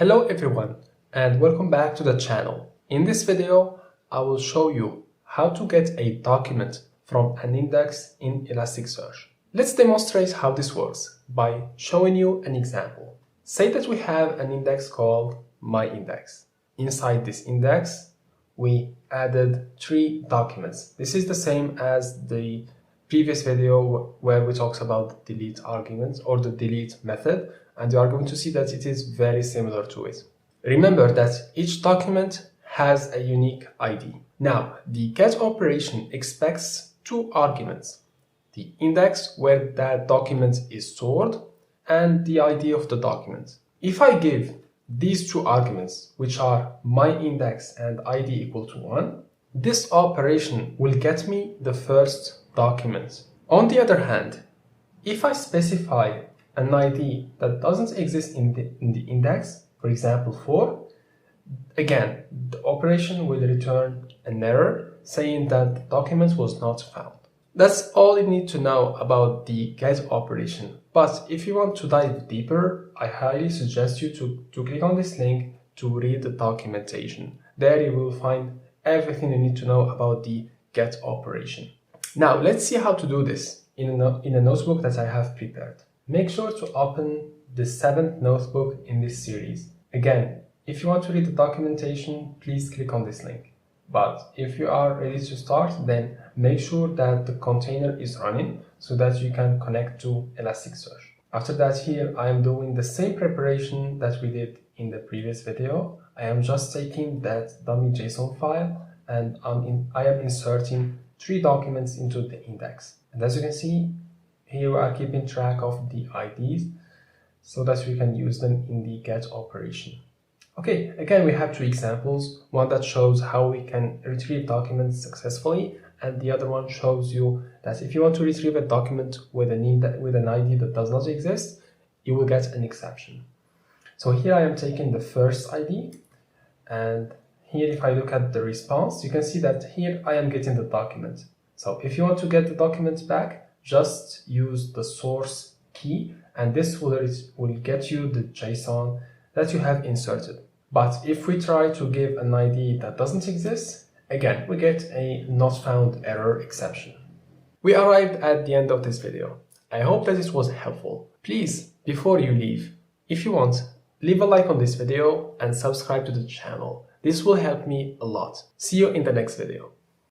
Hello everyone and welcome back to the channel. In this video, I will show you how to get a document from an index in Elasticsearch. Let's demonstrate how this works by showing you an example. Say that we have an index called myIndex. Inside this index, we added 3 documents. This is the same as the previous video where we talked about delete arguments or the delete method, and you are going to see that it is very similar to it. Remember that each document has a unique ID. Now, the get operation expects 2 arguments: the index where that document is stored and the ID of the document. If I give these 2 arguments, which are myIndex and ID equal to 1, this operation will get me the first document. On the other hand, if I specify an ID that doesn't exist in the index, for example 4, again, the operation will return an error saying that the document was not found. That's all you need to know about the get operation. But if you want to dive deeper, I highly suggest you to click on this link to read the documentation. There you will find everything you need to know about the get operation. Now let's see how to do this in a notebook that I have prepared. Make sure to open the 7th notebook in this series. Again, if you want to read the documentation, please click on this link. But if you are ready to start, then make sure that the container is running so that you can connect to Elasticsearch. After that, here I am doing the same preparation that we did in the previous video. I am just taking that dummy JSON file and I am inserting 3 documents into the index. And as you can see, here we are keeping track of the IDs so that we can use them in the get operation. Okay, again, we have 2 examples. One that shows how we can retrieve documents successfully, and the other one shows you that if you want to retrieve a document with an ID that does not exist, you will get an exception. So here I am taking the first ID, and here if I look at the response, you can see that here I am getting the document. So if you want to get the document back, just use the source key, and this will get you the JSON that you have inserted. But if we try to give an ID that doesn't exist, again, we get a not found error exception. We arrived at the end of this video. I hope that it was helpful. Please, before you leave, if you want, leave a like on this video and subscribe to the channel. This will help me a lot. See you in the next video.